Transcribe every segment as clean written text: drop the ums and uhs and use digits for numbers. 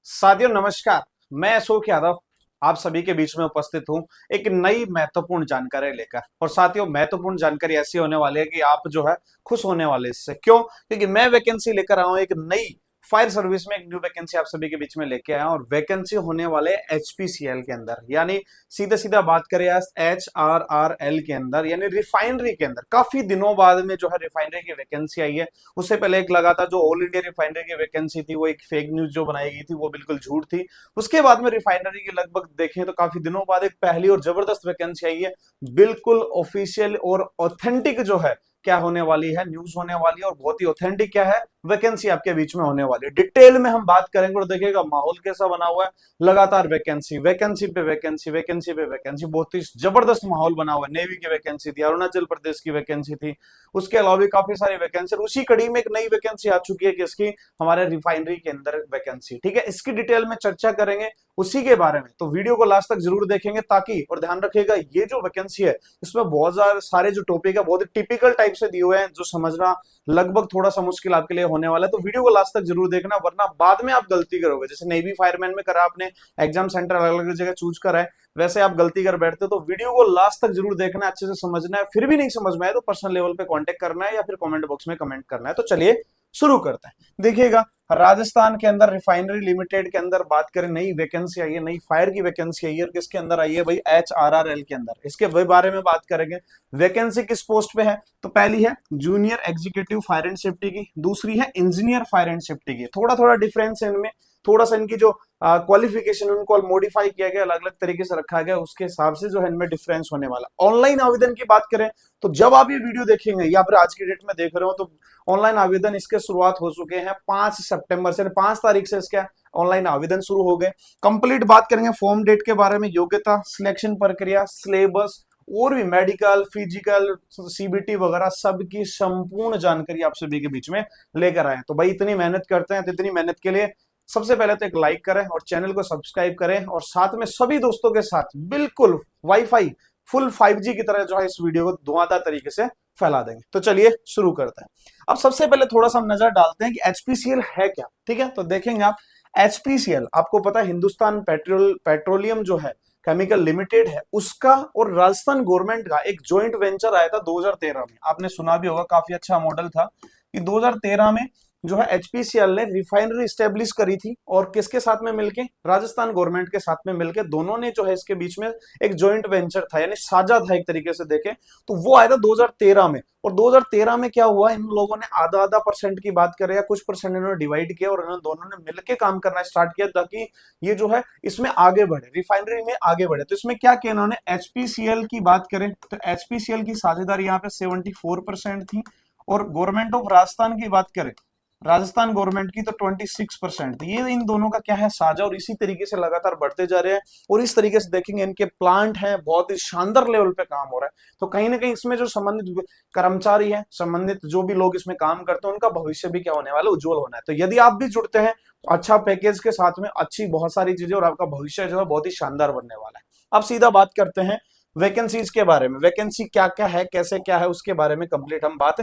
साथियों नमस्कार। मैं अशोक यादव आप सभी के बीच में उपस्थित हूं एक नई महत्वपूर्ण जानकारी लेकर। और साथियों महत्वपूर्ण जानकारी ऐसी होने वाली है कि आप जो है खुश होने वाले इससे। क्यों? क्योंकि मैं वैकेंसी लेकर आया हूं एक नई फायर सर्विस में, एक न्यू वैकेंसी आप सभी के बीच में लेके आया हूं। और वैकेंसी होने वाले एचपीसीएल के अंदर, यानी सीधा सीधा बात करें एचआरआरएल के अंदर, यानी रिफाइनरी के अंदर। काफी दिनों बाद में जो है रिफाइनरी की वैकेंसी आई है। उससे पहले एक लगा था जो ऑल इंडिया रिफाइनरी की वैकेंसी थी, वो एक फेक न्यूज जो बनाई गई थी, वो बिल्कुल झूठ थी। उसके बाद में रिफाइनरी की लगभग देखें तो काफी दिनों बाद एक पहली और जबरदस्त वैकेंसी आई है। बिल्कुल ऑफिशियल और ऑथेंटिक जो है क्या होने वाली है, न्यूज होने वाली है। और बहुत ही ऑथेंटिक क्या है, वैकेंसी आपके बीच में होने वाली है। डिटेल में हम बात करेंगे और देखिएगा माहौल कैसा बना हुआ है। लगातार वैकेंसी वैकेंसी पे वैकेंसी वैकेंसी पे वैकेंसी, बहुत ही जबरदस्त माहौल बना हुआ है। नेवी की वैकेंसी थी, अरुणाचल प्रदेश की वैकेंसी थी, उसके अलावा भी काफी सारी वैकेंसी। उसी कड़ी में एक नई वैकेंसी आ चुकी है कि इसकी हमारे रिफाइनरी के अंदर वैकेंसी। ठीक है, इसकी डिटेल में चर्चा करेंगे उसी के बारे में, तो वीडियो को लास्ट तक जरूर देखेंगे ताकि, और ध्यान रखिएगा ये जो वैकेंसी है इसमें बहुत सारे जो टॉपिक है बहुत ही टिपिकल टाइप से दिए हुए हैं, जो समझना लगभग थोड़ा सा मुश्किल आपके लिए होने वाला है। तो वीडियो को लास्ट तक जरूर देखना, वरना बाद में आप गलती करोगे। जैसे नेवी फायरमैन में करा आपने, एग्जाम सेंटर अलग अलग जगह चूज करा है, वैसे आप गलती कर बैठते हो। तो वीडियो को लास्ट तक जरूर देखना है, अच्छे से समझना है। फिर भी नहीं समझ में आए तो पर्सनल लेवल पे कांटेक्ट करना है या फिर कमेंट बॉक्स में कमेंट करना है। तो चलिए शुरू करते हैं। देखिएगा, राजस्थान के अंदर रिफाइनरी लिमिटेड के अंदर बात करें, नई वैकेंसी आई है, नई फायर की वैकेंसी आई है। और किसके अंदर आई है भाई? एचआरआरएल के अंदर। इसके बारे में बात करेंगे। वैकेंसी किस पोस्ट पे है? तो पहली है junior executive fire and safety की, दूसरी है इंजीनियर फायर एंड सेफ्टी की। थोड़ा थोड़ा डिफरेंस है इनमें, थोड़ा सा इनकी जो क्वालिफिकेशन उनको मॉडिफाई किया गया, अलग अलग तरीके से रखा गया, उसके हिसाब से जो है इनमें डिफरेंस होने वाला। ऑनलाइन आवेदन की बात करें तो जब आप ये वीडियो देखेंगे या फिर आज की डेट में देख रहे हो, तो ऑनलाइन आवेदन इसके शुरुआत हो चुके हैं 5 सितंबर से, 5 तारीख से इसके ऑनलाइन आवेदन शुरू हो गए। कंप्लीट बात करेंगे फॉर्म डेट के बारे में, योग्यता, सिलेक्शन प्रक्रिया, सिलेबस और भी मेडिकल, फिजिकल, सीबीटी वगैरह सब की संपूर्ण जानकारी आप सभी के बीच में लेकर आए। तो भाई इतनी मेहनत करते हैं, तो इतनी मेहनत के लिए सबसे पहले तो एक लाइक करें और चैनल को सब्सक्राइब करें, और साथ में सभी दोस्तों के साथ बिल्कुल वाईफाई फुल 5G की तरह जो है इस वीडियो को धुआंधार तरीके से फैला देंगे। तो चलिए शुरू करते हैं। अब सबसे पहले थोड़ा सा हम नजर डालते हैं कि एचपीसीएल है क्या। ठीक है, तो देखेंगे आप, एचपीसीएल आपको पता है हिंदुस्तान पेट्रोलियम जो है केमिकल लिमिटेड है, उसका और राजस्थान गवर्नमेंट का एक जॉइंट वेंचर आया था 2013 में। आपने सुना भी होगा, काफी अच्छा मॉडल था कि 2013 में जो है एचपीसीएल ने रिफाइनरी स्टेब्लिश करी थी। और किसके साथ में मिलके? राजस्थान गवर्नमेंट के साथ में मिलके। दोनों ने जो है इसके बीच में एक जॉइंट वेंचर था, यानी साझा था एक तरीके से देखें तो। वो आया था 2013 में। और 2013 में क्या हुआ, इन लोगों ने आधा आधा परसेंट की बात करें या कुछ परसेंट इन्होंने डिवाइड किया, और इन्होंने दोनों ने मिलकर काम करना स्टार्ट किया ताकि ये जो है इसमें आगे बढ़े, रिफाइनरी में आगे बढ़े। तो इसमें क्या किया इन्होंने? एचपीसीएल की बात करें तो एचपीसीएल की साझेदारी यहाँ पे 74% थी। और गवर्नमेंट ऑफ राजस्थान की बात करें, राजस्थान गवर्नमेंट की तो 26% थी। ये इन दोनों का क्या है? साझा। और इसी तरीके से लगातार बढ़ते जा रहे हैं। और इस तरीके से देखेंगे इनके प्लांट हैं, बहुत ही शानदार लेवल पे काम हो रहा है। तो कहीं ना कहीं इसमें जो संबंधित कर्मचारी है, संबंधित जो भी लोग इसमें काम करते हैं, उनका भविष्य भी क्या होने वाला है? उज्जवल होना है। तो यदि आप भी जुड़ते हैं अच्छा पैकेज के साथ में, अच्छी बहुत सारी चीजें, और आपका भविष्य जो है बहुत ही शानदार बनने वाला है। अब सीधा बात करते हैं वैकेंसीज के बारे में। वैकेंसी क्या क्या है, कैसे क्या है, उसके बारे में कंप्लीट हम बात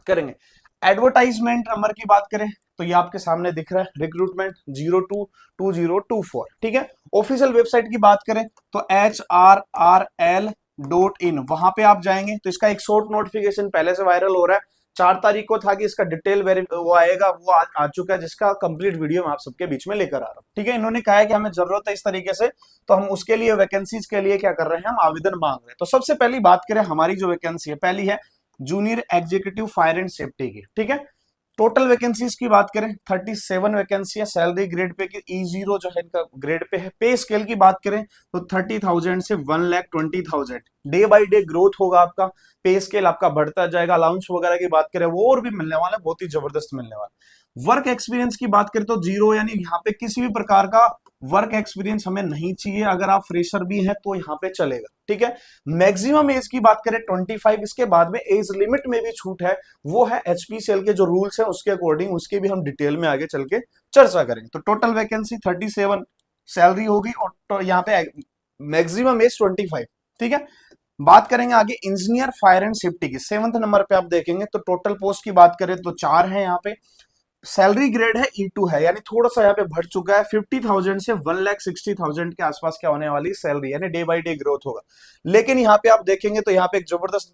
करेंगे। एडवर्टाइजमेंट नंबर की बात करें तो ये आपके सामने दिख रहा है, रिक्रूटमेंट 022024। ठीक है। ऑफिशियल वेबसाइट की बात करें तो HRRL.in, वहां पे आप जाएंगे तो इसका एक शॉर्ट नोटिफिकेशन पहले से वायरल हो रहा है। 4 तारीख को था कि इसका डिटेल वो आएगा, वो आ चुका है, जिसका कंप्लीट वीडियो मैं आप सबके बीच में लेकर आ रहा हूँ। ठीक है, इन्होंने कहा है कि हमें जरूरत है इस तरीके से, तो हम उसके लिए वैकेंसीज के लिए क्या कर रहे हैं, हम आवेदन मांग रहे हैं। तो सबसे पहली बात करें हमारी जो वैकेंसी है, पहली है junior executive fire and safety की। ठीक है, टोटल वैकेंसीज की बात करें 37 वैकेंसी है। सैलरी ग्रेड पे की E0 जो है इनका ग्रेड पे है। पे स्केल की बात करें तो 30,000 से 1,20,000 डे बाय डे ग्रोथ होगा आपका। पे स्केल आपका बढ़ता जाएगा। अलाउंस वगैरह की बात करें वो और भी मिलने वाला है, बहुत ही जबरदस्त मिलने वाला है। वर्क एक्सपीरियंस की बात करें तो 0, यानी यहाँ पे किसी भी प्रकार का वर्क एक्सपीरियंस हमें नहीं चाहिए। अगर आप फ्रेशर भी हैं तो यहाँ पे चलेगा। ठीक है। मैक्सिमम एज की बात करें 25, इसके बाद में एज लिमिट में भी छूट है। वो है एचपीसीएल के जो रूल्स है उसके अकॉर्डिंग, उसके भी हम डिटेल में आगे चल के चर्चा करेंगे। तो टोटल वैकेंसी 37 सैलरी होगी, और तो यहाँ पे मैक्सिमम एज 25। ठीक है। बात करेंगे आगे इंजीनियर फायर एंड सेफ्टी की, 7th नंबर पे आप देखेंगे तो टोटल पोस्ट की बात करें तो 4 है यहाँ पे। सैलरी ग्रेड है E2 है, यानी थोड़ा सा यहाँ पे बढ़ चुका है। 50,000 से 1,60,000 के आसपास क्या होने वाली सैलरी, यानी डे बाई डे ग्रोथ होगा। लेकिन यहाँ पे आप देखेंगे तो यहाँ पे एक जबरदस्त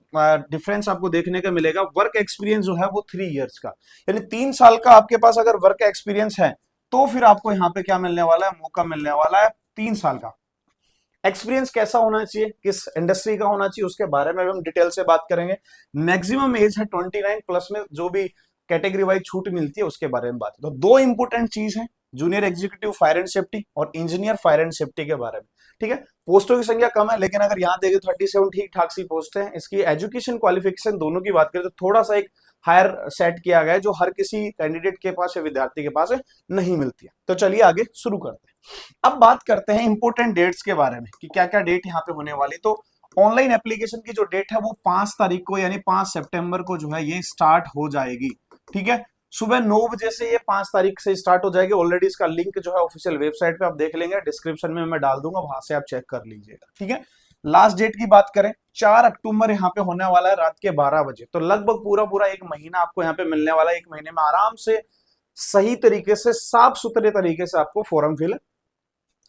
डिफरेंस आपको देखने को मिलेगा। वर्क एक्सपीरियंस जो है वो 3 इयर्स का, यानी 3 साल का आपके पास अगर वर्क एक्सपीरियंस है तो फिर आपको यहाँ पे क्या मिलने वाला है, मौका मिलने वाला है 3 साल का। एक्सपीरियंस कैसा होना चाहिए, किस इंडस्ट्री का होना चाहिए, उसके बारे में हम डिटेल से बात करेंगे। मैक्सिमम एज है 29 प्लस में, जो भी कैटेगरी वाइज छूट मिलती है उसके बारे में बात। तो दो इंपॉर्टेंट चीज है, junior executive fire and safety और इंजीनियर फायर एंड सेफ्टी के बारे में। ठीक है, पोस्टों की संख्या कम है, लेकिन अगर यहाँ देखें 37 ठीक ठाक सी पोस्ट है। इसकी एजुकेशन क्वालिफिकेशन दोनों की बात करें तो थोड़ा सा एक हायर सेट किया गया है, जो हर किसी कैंडिडेट के पास या विद्यार्थी के पास नहीं मिलती है। तो चलिए आगे शुरू करते हैं। अब बात करते हैं इंपोर्टेंट डेट्स के बारे में कि क्या क्या डेट यहाँ पे होने वाली। तो ऑनलाइन एप्लीकेशन की जो डेट है वो 5 तारीख को, यानी 5 सितंबर को जो है ये स्टार्ट हो जाएगी। ठीक है, सुबह 9 बजे से ये 5 तारीख से स्टार्ट हो जाएगी। ऑलरेडी इसका लिंक जो है ऑफिशियल वेबसाइट पे आप देख लेंगे, डिस्क्रिप्शन में मैं डाल दूंगा, वहां से आप चेक कर लीजिएगा। ठीक है, लास्ट डेट की बात करें 4 अक्टूबर यहाँ पे होने वाला है रात के 12 बजे। तो लगभग पूरा पूरा एक महीना आपको यहाँ पे मिलने वाला है। एक महीने में आराम से सही तरीके से साफ सुथरे तरीके से आपको फॉर्म फिल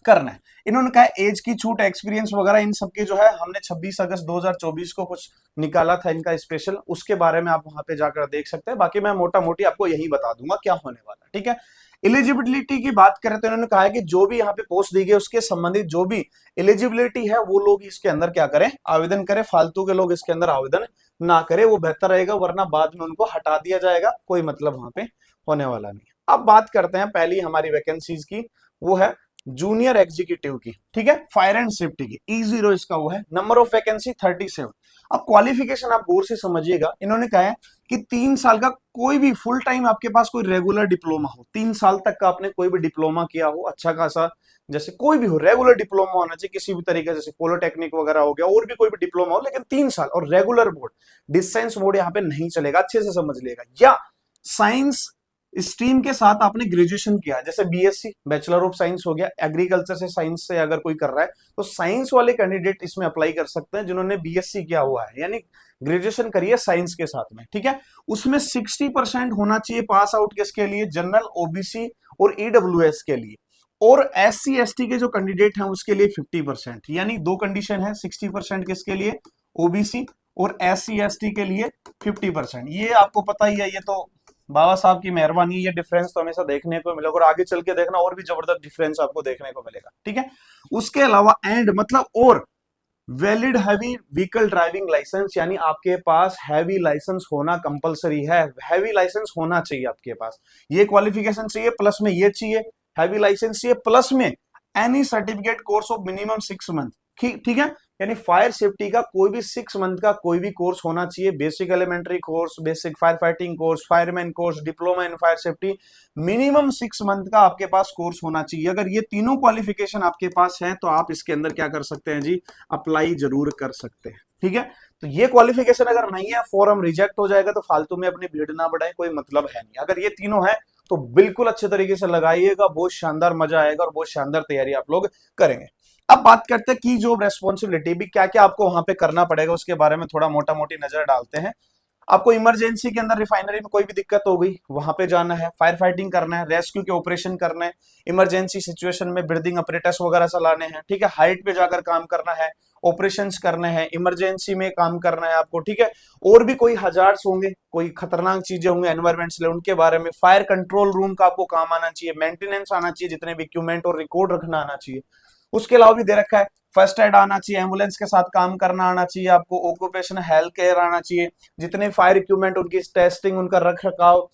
करना है। इन्होंने कहा एज की छूट, एक्सपीरियंस वगैरह इन सब की जो है हमने 26 अगस्त 2024 को कुछ निकाला था इनका स्पेशल, उसके बारे में आप वहां पे जाकर देख सकते हैं। बाकी मैं मोटा मोटी आपको यही बता दूंगा क्या होने वाला है। ठीक है, एलिजिबिलिटी की बात करें तो इन्होंने कहा है कि जो भी यहाँ पे पोस्ट दी गई उसके संबंधित जो भी एलिजिबिलिटी है वो लोग इसके अंदर क्या करें, आवेदन करें। फालतू के लोग इसके अंदर आवेदन ना करें, वो बेहतर रहेगा, वरना बाद में उनको हटा दिया जाएगा, कोई मतलब वहां पे होने वाला नहीं। अब बात करते हैं पहली हमारी वैकेंसीज की, वो है जूनियर एग्जीक्यूटिव की। ठीक है, फायर एंड सेफ्टी की, E0 इसका वो है। Number of vacancy 37। अब क्वालिफिकेशन आप गौर से समझिएगा, इन्होंने कहा है कि 3 साल का कोई भी फुल टाइम आपके पास कोई रेगुलर डिप्लोमा हो, 3 साल तक का आपने कोई भी डिप्लोमा किया हो अच्छा खासा, जैसे कोई भी हो, रेगुलर डिप्लोमा होना चाहिए किसी भी तरीके, जैसे पॉलिटेक्निक वगैरह हो गया, और भी कोई भी डिप्लोमा हो, लेकिन 3 साल और रेगुलर बोर्ड, डिस्टेंस बोर्ड यहाँ पे नहीं चलेगा, अच्छे से समझ लेगा। या साइंस स्ट्रीम के साथ आपने ग्रेजुएशन किया, जैसे BSc बैचलर ऑफ साइंस हो गया, एग्रीकल्चर से साइंस से अगर कोई कर रहा है तो साइंस वाले कैंडिडेट इसमें अप्लाई कर सकते हैं, जिन्होंने BSc किया हुआ है, यानी ग्रेजुएशन करिए साइंस के साथ में। ठीक है, उसमें 60% होना चाहिए पास आउट किसके लिए, जनरल, OBC और EWS के लिए। और SC ST के जो कैंडिडेट हैं उसके लिए 50%, यानी दो कंडीशन है, 60% किसके लिए, OBC, और SC ST के लिए 50%। ये आपको पता ही है, ये तो बाबा साहब की मेहरबानी, ये डिफरेंस तो हमेशा देखने को मिलेगा, और आगे चल के देखना और भी जबरदस्त डिफरेंस आपको देखने को मिलेगा। ठीक है, उसके अलावा एंड मतलब और valid heavy vehicle driving licence, यानी आपके पास हैवी लाइसेंस होना कंपलसरी है, हैवी लाइसेंस होना चाहिए आपके पास। ये क्वालिफिकेशन चाहिए, प्लस में ये चाहिए, हैवी लाइसेंस चाहिए, प्लस में any certificate course of minimum 6 month. ठीक है, यानी फायर सेफ्टी का कोई भी 6 मंथ का कोई भी कोर्स होना चाहिए, basic elementary course, basic fire fighting course, fireman course, diploma in fire safety, minimum 6 month का आपके पास कोर्स होना चाहिए। अगर ये तीनों क्वालिफिकेशन आपके पास है तो आप इसके अंदर क्या कर सकते हैं जी, अप्लाई जरूर कर सकते हैं। ठीक है, तो ये क्वालिफिकेशन अगर नहीं है, फॉर्म रिजेक्ट हो जाएगा, तो फालतू में अपनी भीड़ ना बढ़ाए, कोई मतलब है नहीं। अगर ये तीनों है तो बिल्कुल अच्छे तरीके से लगाइएगा, बहुत शानदार मजा आएगा और बहुत शानदार तैयारी आप लोग करेंगे। अब बात करते हैं की जॉब रेस्पॉन्सिबिलिटी भी क्या क्या आपको वहां पे करना पड़ेगा, उसके बारे में थोड़ा मोटा मोटी नजर डालते हैं। आपको इमरजेंसी के अंदर रिफाइनरी में कोई भी दिक्कत हो गई, वहां पे जाना है, फायर फाइटिंग करना है, रेस्क्यू के ऑपरेशन करना है, इमरजेंसी सिचुएशन में ब्रीदिंग अपरेटस वगैरह चलाने हैं। ठीक है, हाइट पे जाकर काम करना है, ऑपरेशंस करने हैं, इमरजेंसी में काम करना है आपको। ठीक है, और भी कोई हजार्ड्स होंगे, कोई खतरनाक चीजें होंगे एनवायरमेंट से, उनके बारे में, फायर कंट्रोल रूम का आपको काम आना चाहिए, मेंटेनेंस आना चाहिए, जितने भी इक्विपमेंट और रिकॉर्ड रखना आना चाहिए। उसके अलावा भी दे रखा है फर्स्ट एड आना चाहिए, एम्बुलेंस के साथ काम करना आना चाहिए आपको, ऑक्यूपेशन हेल्थ केयर आना चाहिए, जितने फायर इक्विपमेंट उनकी टेस्टिंग, उनका रख रखाव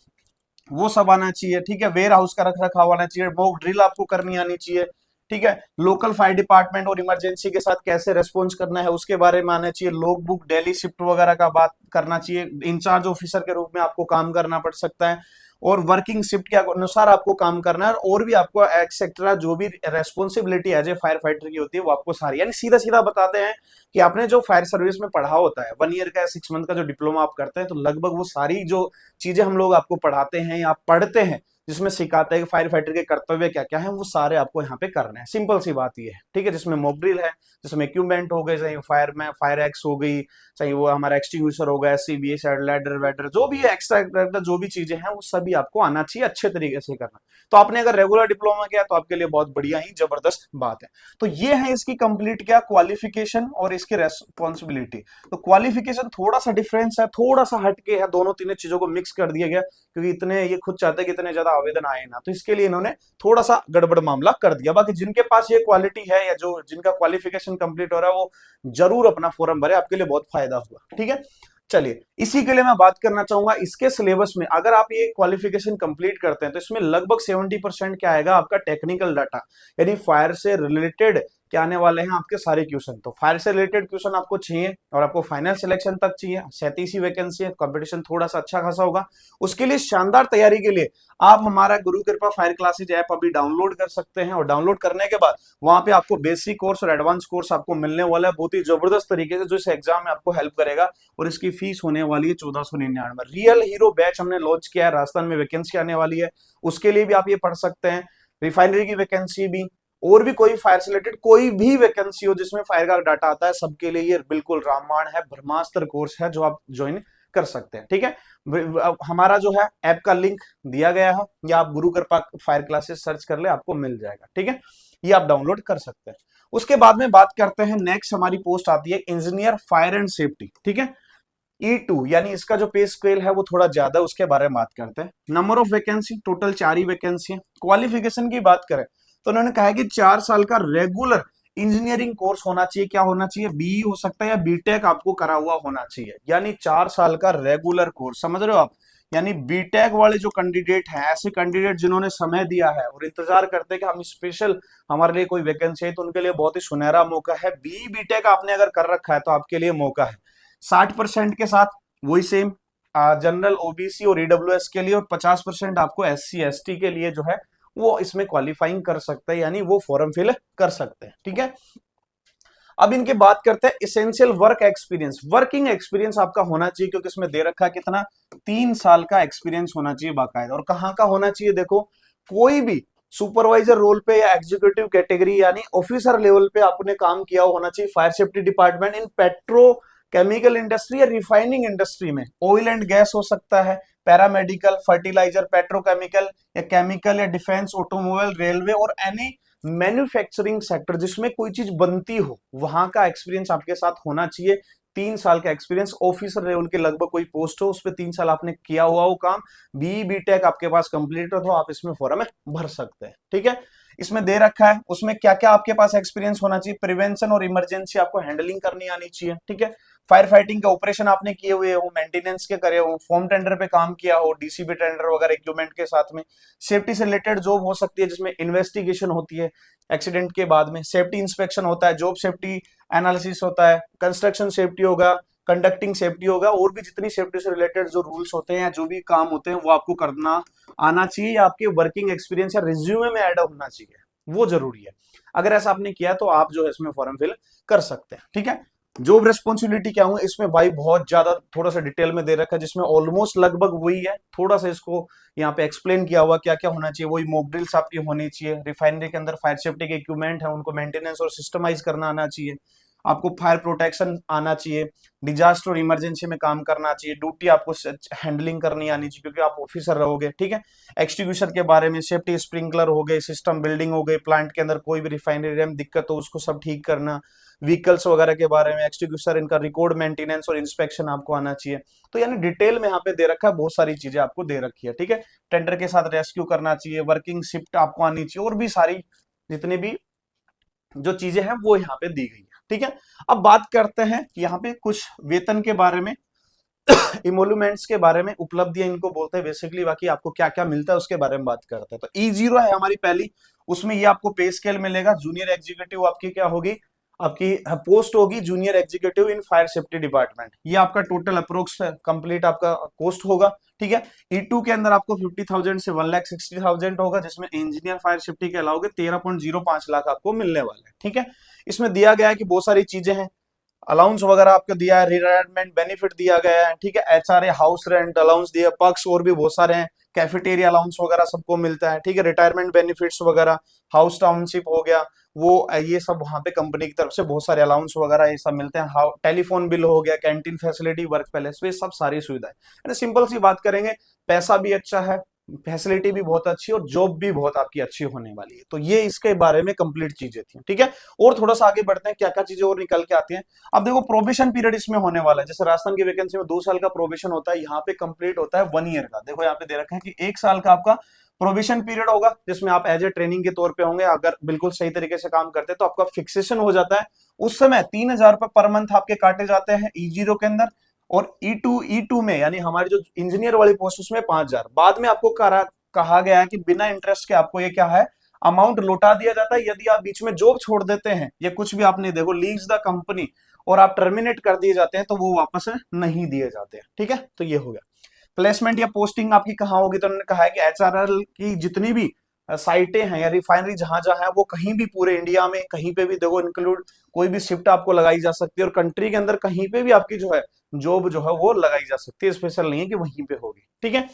वो सब आना चाहिए। ठीक है, वेयर हाउस का रख रखाव आना चाहिए, मॉक ड्रिल आपको करनी आनी चाहिए। ठीक है, लोकल फायर डिपार्टमेंट और इमरजेंसी के साथ कैसे रेस्पॉन्स करना है उसके बारे में आना चाहिए, लॉग बुक, डेली शिफ्ट वगैरह का बात करना चाहिए, इंचार्ज ऑफिसर के रूप में आपको काम करना पड़ सकता है, और वर्किंग शिफ्ट के अनुसार आपको काम करना है, और भी आपको एक्सेट्रा जो भी responsibility as a fire fighter की होती है वो आपको सारी, यानी सीधा सीधा बताते हैं कि आपने जो फायर सर्विस में पढ़ा होता है 1 ईयर का या 6 मंथ का जो डिप्लोमा आप करते हैं, तो लगभग वो सारी जो चीजें हम लोग आपको पढ़ाते हैं या आप पढ़ते हैं जिसमें सिखाते हैं कि फायर फाइटर के कर्तव्य क्या क्या है, वो सारे आपको यहाँ पे करने हैं। सिंपल सी बात ये है, ठीक है। जिसमें मॉक ड्रिल है, जिसमें इक्विपमेंट हो गए, चाहे फायर में फायर एक्स हो गई, चाहे वो हमारा एक्सटिंग्विशर हो गया, सीबीए लैडर वैडर, जो भी है एक्स्ट्रा जो भी चीजें हैं वो सभी आपको आना चाहिए अच्छे तरीके से करना। तो आपने अगर रेगुलर डिप्लोमा किया तो आपके लिए बहुत बढ़िया ही जबरदस्त बात है। तो ये है इसकी कंप्लीट क्या क्वालिफिकेशन और इसकी रेस्पॉन्सिबिलिटी। तो क्वालिफिकेशन थोड़ा सा डिफरेंस है, थोड़ा सा हटके है, दोनों तीनों चीजों को मिक्स कर दिया गया, क्योंकि इतने ये खुद चाहते हैं कि इतने ज्यादा आवेदन आए ना, तो इसके लिए इन्होंने थोड़ा सा गड़बड़ मामला कर दिया। बाकी जिनके पास ये क्वालिटी है या जो जिनका क्वालिफिकेशन कंप्लीट हो रहा है वो जरूर अपना फॉर्म भरे, आपके लिए बहुत फायदा हुआ, ठीक है। चलिए इसी के लिए मैं बात करना चाहूंगा, इसके सिलेबस में अगर आप ये क्वालिफिकेशन कंप्लीट करते हैं तो इसमें लगभग 70% क्या आएगा आपका टेक्निकल डाटा, यानी फायर से रिलेटेड क्या आने वाले हैं आपके सारे क्वेश्चन। तो फायर से रिलेटेड क्वेश्चन आपको चाहिए और आपको फाइनल सिलेक्शन तक चाहिए, 37 ही वैकेंसी है, कंपटीशन थोड़ा सा अच्छा खासा होगा। उसके लिए शानदार तैयारी के लिए आप हमारा गुरु कृपा फायर क्लासेज ऐप अभी डाउनलोड कर सकते हैं, और डाउनलोड करने के बाद वहां पे आपको बेसिक कोर्स और एडवांस कोर्स आपको मिलने वाला है बहुत ही जबरदस्त तरीके से, जो इस एग्जाम में आपको हेल्प करेगा। और इसकी फीस होने वाली है 1499। रियल हीरो बैच हमने लॉन्च किया है, राजस्थान में वैकेंसी आने वाली है, उसके लिए भी आप ये पढ़ सकते हैं। रिफाइनरी की वैकेंसी भी, और भी कोई फायर से रिलेटेड कोई भी वैकेंसी हो जिसमें फायर का डाटा आता है, सबके लिए ये बिल्कुल रामबाण है, ब्रह्मास्त्र कोर्स है जो आप ज्वाइन कर सकते हैं, ठीक है। हमारा जो है ऐप का लिंक दिया गया है, या आप गुरु कृपा फायर क्लासेस सर्च कर ले, आपको मिल जाएगा, ठीक है। ये आप डाउनलोड कर सकते हैं। उसके बाद में बात करते हैं, नेक्स्ट हमारी पोस्ट आती है इंजीनियर फायर एंड सेफ्टी, ठीक है। E2 यानी इसका जो पे स्केल है वो थोड़ा ज्यादा, उसके बारे में बात करते हैं। Number of vacancy total 4 he vacancy है। क्वालिफिकेशन की बात करें तो उन्होंने कहा है कि 4 साल का रेगुलर इंजीनियरिंग कोर्स होना चाहिए। क्या होना चाहिए? बीई हो सकता है या बीटेक आपको करा हुआ होना चाहिए, यानी 4 साल का रेगुलर कोर्स, समझ रहे हो आप। यानी बीटेक वाले जो कैंडिडेट हैं, ऐसे कैंडिडेट जिन्होंने समय दिया है और इंतजार करते हैं कि हम स्पेशल हमारे लिए कोई वैकेंसी है, तो उनके लिए बहुत ही सुनहरा मौका है। बीई बीटेक आपने अगर कर रखा है तो आपके लिए मौका है। 60% के साथ वही सेम जनरल ओबीसी और ईडब्ल्यूएस के लिए, और 50% आपको एससी एसटी के लिए जो है वो इसमें क्वालिफाइंग कर सकते हैं, यानी वो फॉर्म फिल कर सकते हैं, ठीक है। अब इनके बात करते हैं essential work experience. Working experience आपका होना चाहिए, क्योंकि इसमें दे रखा है कितना, 3 साल का एक्सपीरियंस होना चाहिए बाकायदा। और कहां का होना चाहिए? देखो, कोई भी सुपरवाइजर रोल पे या एग्जीक्यूटिव कैटेगरी यानी ऑफिसर लेवल पे आपने काम किया होना चाहिए fire safety department in petro chemical industry या रिफाइनिंग इंडस्ट्री में। ऑयल एंड गैस हो सकता है, पैरामेडिकल, फर्टिलाइजर, पेट्रोकेमिकल या केमिकल या डिफेंस, ऑटोमोबाइल, रेलवे और एनी मैन्युफैक्चरिंग सेक्टर जिसमें कोई चीज बनती हो, वहां का एक्सपीरियंस आपके साथ होना चाहिए। 3 साल का एक्सपीरियंस, ऑफिसर लेवल के लगभग कोई पोस्ट हो उस पर 3 साल आपने किया हुआ वो काम, बी बीटेक आपके पास कंप्लीट हो, तो आप इसमें फॉर्म भर सकते हैं, ठीक है। इसमें दे रखा है उसमें क्या क्या आपके पास एक्सपीरियंस होना चाहिए। प्रिवेंशन और इमरजेंसी आपको हैंडलिंग करनी आनी चाहिए, ठीक है। फायर फाइटिंग के ऑपरेशन आपने किए हुए हो, मेंटेनेंस के करे हो, फॉर्म टेंडर पे काम किया हो, डीसीबी टेंडर वगैरह इक्विपमेंट के साथ में। सेफ्टी से रिलेटेड जॉब हो सकती है जिसमें इन्वेस्टिगेशन होती है एक्सीडेंट के बाद में, सेफ्टी इंस्पेक्शन होता है, जॉब सेफ्टी एनालिसिस होता है, कंस्ट्रक्शन सेफ्टी होगा, कंडक्टिंग सेफ्टी होगा, और भी जितनी सेफ्टी से रिलेटेड जो रूल्स होते हैं, जो भी काम होते हैं, वो आपको करना आना चाहिए, या आपके वर्किंग एक्सपीरियंस या रिज्यूमे में ऐड होना चाहिए, वो जरूरी है। अगर ऐसा आपने किया तो आप जो है इसमें फॉर्म फिल कर सकते हैं, ठीक है। जॉब रेस्पॉन्सिबिलिटी क्या होंगे इसमें भाई, बहुत ज्यादा थोड़ा सा डिटेल में दे रखा है, जिसमें ऑलमोस्ट लगभग वही है, थोड़ा सा इसको यहाँ पे एक्सप्लेन किया हुआ क्या क्या होना चाहिए। वही मॉक ड्रिल्स आपकी होनी चाहिए, रिफाइनरी के अंदर फायर सेफ्टी के इक्विपमेंट है उनको मेंटेनेंस और सिस्टमाइज करना आना चाहिए, आपको फायर प्रोटेक्शन आना चाहिए, डिजास्टर और इमरजेंसी में काम करना चाहिए, ड्यूटी आपको हैंडलिंग करनी आनी चाहिए क्योंकि आप ऑफिसर रहोगे, ठीक है। एक्सटिंग्विशर के बारे में, सेफ्टी स्प्रिंकलर हो गए, सिस्टम बिल्डिंग हो गई, प्लांट के अंदर कोई भी रिफाइनरी में दिक्कत हो उसको सब ठीक करना, व्हीकल्स वगैरह के बारे में, एक्सटिंग्विशर इनका रिकॉर्ड मेंटेनेंस और इंस्पेक्शन आपको आना चाहिए। तो यानी डिटेल में यहाँ पे दे रखा है, बहुत सारी चीजें आपको दे रखी है, ठीक है। टेंडर के साथ रेस्क्यू करना चाहिए, वर्किंग शिफ्ट आपको आनी चाहिए, और भी सारी जितनी भी जो चीजें हैं वो यहाँ पे दी गई है, ठीक है। अब बात करते हैं यहाँ पे कुछ वेतन के बारे में, इमोल्यूमेंट्स के बारे में, उपलब्धियां इनको बोलते हैं बेसिकली, बाकी आपको क्या क्या मिलता है उसके बारे में बात करते हैं। तो E0 है हमारी पहली, उसमें ये आपको पे स्केल मिलेगा। जूनियर एग्जीक्यूटिव आपकी क्या होगी, आपकी पोस्ट होगी जूनियर एग्जीक्यूटिव इन फायर सेफ्टी डिपार्टमेंट। ये आपका टोटल अप्रोक्स कंप्लीट आपका कोस्ट होगा, ठीक है। E2 के अंदर आपको 50,000 से 1,60,000 होगा, जिसमें इंजीनियर फायर सेफ्टी के अलावा 13.05 लाख आपको मिलने वाले हैं, ठीक है। इसमें दिया गया है कि बहुत सारी चीजें हैं, अलाउंस वगैरह आपको दिया है, रिटायरमेंट बेनिफिट दिया गया है, ठीक है। एचआरए, हाउस रेंट अलाउंस दिया, पक्ष और भी बहुत सारे हैं, कैफेटेरिया अलाउंस वगैरह सबको मिलता है, ठीक है, रिटायरमेंट बेनिफिट्स वगैरह, हाउस टाउनशिप हो गया, वो ये सब वहां पे कंपनी की तरफ से बहुत सारे अलाउंस वगैरह ये सब मिलते हैं, टेलीफोन बिल हो गया, कैंटीन फैसिलिटी, वर्क पैलेस, ये सब सारी सुविधाएं, यानी सिंपल सी बात करेंगे, पैसा भी अच्छा है, फैसिलिटी भी बहुत अच्छी और जॉब भी बहुत आपकी अच्छी होने वाली है। तो ये इसके बारे में कंप्लीट चीजें थी, ठीक है। और थोड़ा सा आगे बढ़ते हैं, क्या क्या चीजें और निकल के आती हैं। अब देखो प्रोबेशन पीरियड इसमें होने वाला है, जैसे राजस्थान की वैकेंसी में 2 साल का प्रोबेशन होता है, यहाँ पे कंप्लीट होता है 1 ईयर का। देखो यहाँ पे दे रखा है कि 1 साल का आपका प्रोबेशन पीरियड होगा, जिसमें आप एज ए ट्रेनिंग के तौर पे होंगे, अगर बिल्कुल सही तरीके से काम करते हैं तो आपका फिक्सेशन हो जाता है। उस समय 3,000 रुपए पर मंथ आपके काटे जाते हैं E0 के अंदर, और E2 में यानी हमारी जो इंजीनियर वाली पोस्ट उसमें 5,000। बाद में आपको कहा गया है कि बिना इंटरेस्ट के आपको ये क्या है, अमाउंट लौटा दिया जाता है, यदि आप बीच में जॉब छोड़ देते हैं, या कुछ भी आपने देखो लीव्स द कंपनी और आप टर्मिनेट कर दिए जाते हैं, तो वो वापस नहीं दिए जाते हैं, ठीक है। तो ये हो गया प्लेसमेंट या पोस्टिंग आपकी कहाँ होगी, तो उन्होंने कहा है कि HRL की जितनी भी साइटें हैं या रिफाइनरी जहां जहां है, वो कहीं भी पूरे इंडिया में कहीं पे भी देखो इंक्लूड कोई भी शिफ्ट आपको लगाई जा सकती है, और कंट्री के अंदर कहीं पे भी आपकी जो है जॉब जो है वो लगाई जा सकती है, स्पेशल नहीं है कि वहीं पे होगी, ठीक है।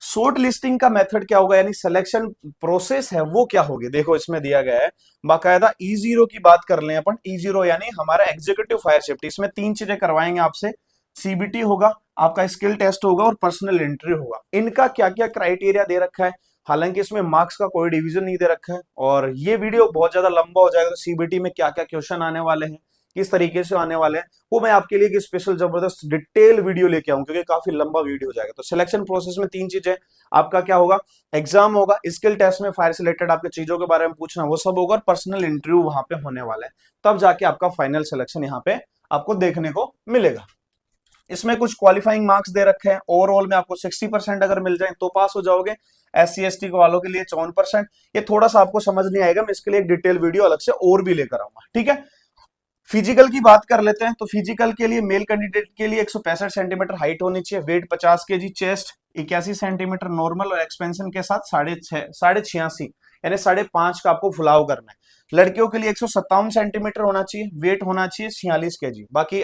शॉर्ट लिस्टिंग का मेथड क्या होगा, यानी सिलेक्शन प्रोसेस है वो क्या होगी, देखो इसमें दिया गया है बाकायदा। E0 की बात कर लें अपन, E0 यानी हमारा एग्जीक्यूटिव फायर सेफ्टी, इसमें 3 चीजें करवाएंगे आपसे, CBT होगा, आपका स्किल टेस्ट होगा और पर्सनल इंटरव्यू होगा। इनका क्या क्या क्राइटेरिया दे रखा है, हालांकि इसमें मार्क्स का कोई डिवीजन नहीं दे रखा है, और ये वीडियो बहुत ज्यादा लंबा हो जाएगा, तो CBT में क्या क्या क्वेश्चन आने वाले हैं, किस तरीके से आने वाले हैं, वो मैं आपके लिए एक स्पेशल जबरदस्त डिटेल वीडियो लेके आऊं, क्योंकि काफी लंबा वीडियो हो जाएगा। तो सिलेक्शन प्रोसेस में 3 चीजें, आपका क्या होगा, एग्जाम होगा, स्किल टेस्ट में फायर से रिलेटेड आपके चीजों के बारे में पूछना वो सब होगा, और पर्सनल इंटरव्यू वहां पे होने वाला है, तब जाके आपका फाइनल सिलेक्शन यहाँ पे आपको देखने को मिलेगा। इसमें कुछ क्वालिफाइंग मार्क्स दे रखे हैं, ओवरऑल में आपको 60% अगर मिल जाए तो पास हो जाओगे, SC ST वालों के लिए 54%। ये थोड़ा सा आपको समझ नहीं आएगा, मैं इसके लिए एक डिटेल वीडियो अलग से और भी लेकर आऊंगा, ठीक है। फिजिकल की बात कर लेते हैं, तो फिजिकल के लिए मेल कैंडिडेट के लिए 165 सेंटीमीटर हाइट होनी चाहिए, weight 50 kg, chest 81 centimetre normal, और एक्सपेंशन के साथ 86.5 यानी 5.5 का आपको फुलाव करना है। लड़कियों के लिए 157 सेंटीमीटर होना चाहिए, वेट होना चाहिए 46 kg। बाकी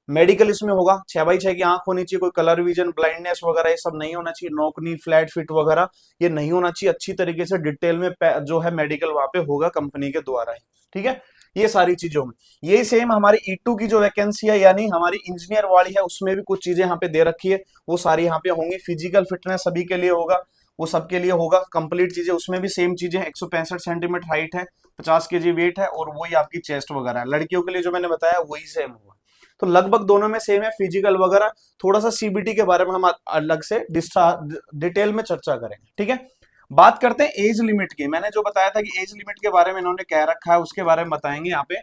मेडिकल इसमें होगा, 6x6 की आंख होनी चाहिए, कोई कलर विजन ब्लाइंडनेस वगैरह ये सब नहीं होना चाहिए, नोकनी फ्लैट फिट वगैरह ये नहीं होना चाहिए, अच्छी तरीके से डिटेल में जो है मेडिकल वहां पे होगा कंपनी के द्वारा ही, ठीक है। ये सारी चीजों में यही सेम हमारी E2 की जो वैकेंसी है, यानी हमारी इंजीनियर वाली है, उसमें भी कुछ चीजें यहाँ पे दे रखी है, वो सारी यहाँ पे होंगी। फिजिकल फिटनेस सभी के लिए होगा, वो सबके लिए होगा कंप्लीट चीजें, उसमें भी सेम चीजें, 165 सेंटीमीटर हाइट है, 50 kg वेट है, और वही आपकी चेस्ट वगैरह है। लड़कियों के लिए जो मैंने बताया वही सेम होगा, तो लगभग दोनों में सेम है, फिजिकल वगैरह। थोड़ा सा CBT के बारे में हम अलग से डिटेल में चर्चा करेंगे, ठीक है। बात करते हैं एज लिमिट की, मैंने जो बताया था कि एज लिमिट के बारे में इन्होंने कह रखा है, उसके बारे में बताएंगे यहाँ पे।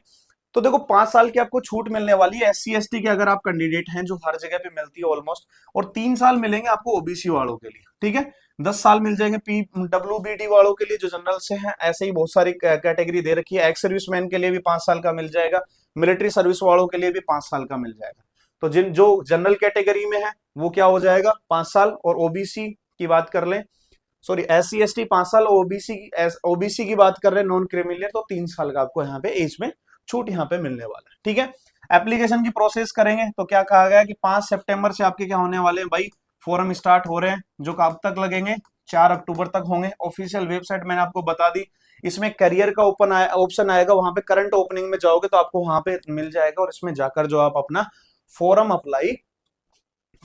तो देखो 5 साल की आपको छूट मिलने वाली है SC ST के अगर आप कैंडिडेट हैं, जो हर जगह पे मिलती है ऑलमोस्ट, और 3 साल मिलेंगे आपको OBC वालों के लिए, ठीक है। 10 साल मिल जाएंगे PWBD वालों के लिए जो जनरल से हैं, ऐसे ही बहुत सारी कैटेगरी दे रखी है। एक्स सर्विसमैन के लिए भी 5 साल का मिल जाएगा, मिलिट्री सर्विस वालों के लिए भी 5 साल का मिल जाएगा। तो जो जनरल कैटेगरी में है वो क्या हो जाएगा 5 साल, और OBC की बात कर लें, सॉरी SC ST 5 साल, ओबीसी की बात कर रहे हैं नॉन क्रिमिनल, तो 3 साल का आपको यहाँ पे एज में छूट यहाँ पे मिलने वाला है, ठीक है। एप्लीकेशन की प्रोसेस करेंगे तो क्या कहा गया कि 5 सितंबर से आपके क्या होने वाले हैं भाई, फॉर्म स्टार्ट हो रहे हैं, जो कब तक लगेंगे, 4 अक्टूबर तक होंगे। ऑफिशियल वेबसाइट मैंने आपको बता दी, इसमें करियर का ऑप्शन आएगा, वहां पे करंट ओपनिंग में जाओगे तो आपको वहां पे मिल जाएगा, और इसमें जाकर जो आप अपना फॉर्म अप्लाई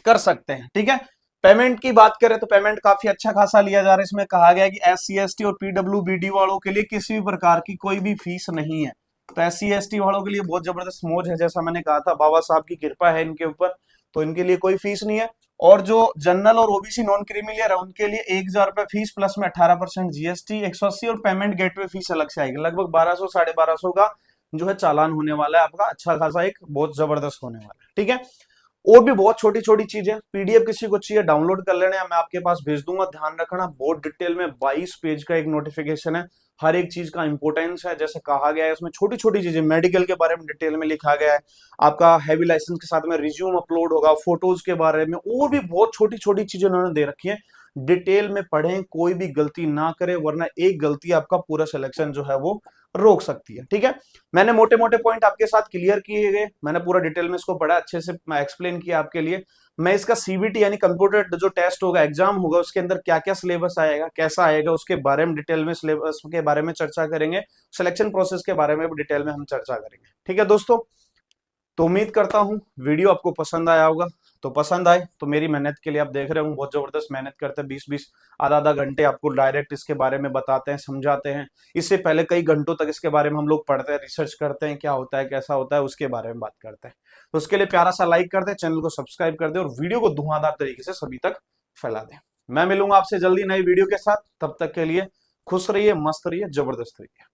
कर सकते हैं, ठीक है। पेमेंट की बात करें तो पेमेंट काफी अच्छा खासा लिया जा रहा है, इसमें कहा गया है कि SC ST और PWBD वालों के लिए किसी भी प्रकार की कोई भी फीस नहीं है। तो SC ST वालों के लिए बहुत जबरदस्त मौज है, जैसा मैंने कहा था, बाबा साहब की कृपा है इनके ऊपर, तो इनके लिए कोई फीस नहीं है। और जो जनरल और OBC नॉन क्रीमिलियर है उनके लिए 1,000 रुपए फीस प्लस में 18% GST 180, और पेमेंट गेटवे फीस अलग से आएगी, लगभग 1200 1250 का जो है चालान होने वाला है आपका, अच्छा खासा एक बहुत जबरदस्त होने वाला है, ठीक है। और भी बहुत छोटी छोटी चीजें, PDF किसी को चाहिए डाउनलोड कर लेना है, मैं आपके पास भेज दूंगा, ध्यान रखना बहुत डिटेल में 22 पेज का एक नोटिफिकेशन है, हर एक चीज का इंपोर्टेंस है, जैसे कहा गया है उसमें छोटी छोटी चीजें, मेडिकल के बारे में डिटेल में लिखा गया है, आपका हैवी लाइसेंस के साथ में रिज्यूम अपलोड होगा, फोटोज के बारे में, और भी बहुत छोटी छोटी चीजें उन्होंने दे रखी है, डिटेल में पढ़ें, कोई भी गलती ना करें, वरना एक गलती आपका पूरा सिलेक्शन जो है वो रोक सकती है। ठीक है, मैंने मोटे मोटे पॉइंट आपके साथ क्लियर किए गए, मैंने पूरा डिटेल में इसको पढ़ा, अच्छे से मैं एक्सप्लेन किया आपके लिए। मैं इसका सीबीटी यानी कंप्यूटर जो टेस्ट होगा, एग्जाम होगा, उसके अंदर क्या क्या सिलेबस आएगा, कैसा आएगा, उसके बारे में डिटेल में, सिलेबस के बारे में चर्चा करेंगे, सिलेक्शन प्रोसेस के बारे में भी डिटेल में हम चर्चा करेंगे। ठीक है दोस्तों, तो उम्मीद करता हूं वीडियो आपको पसंद आया होगा। तो पसंद आए तो मेरी मेहनत के लिए आप देख रहे हो, बहुत जबरदस्त मेहनत करते हैं, 20-20 आधा आधा घंटे आपको डायरेक्ट इसके बारे में बताते हैं, समझाते हैं। इससे पहले कई घंटों तक इसके बारे में हम लोग पढ़ते हैं, रिसर्च करते हैं, क्या होता है कैसा होता है उसके बारे में बात करते हैं। तो उसके लिए प्यारा सा लाइक कर दे, चैनल को सब्सक्राइब कर दे और वीडियो को धुआंधार तरीके से सभी तक फैला दे। मैं मिलूंगा आपसे जल्दी नई वीडियो के साथ, तब तक के लिए खुश रहिए, मस्त रहिए, जबरदस्त रहिए।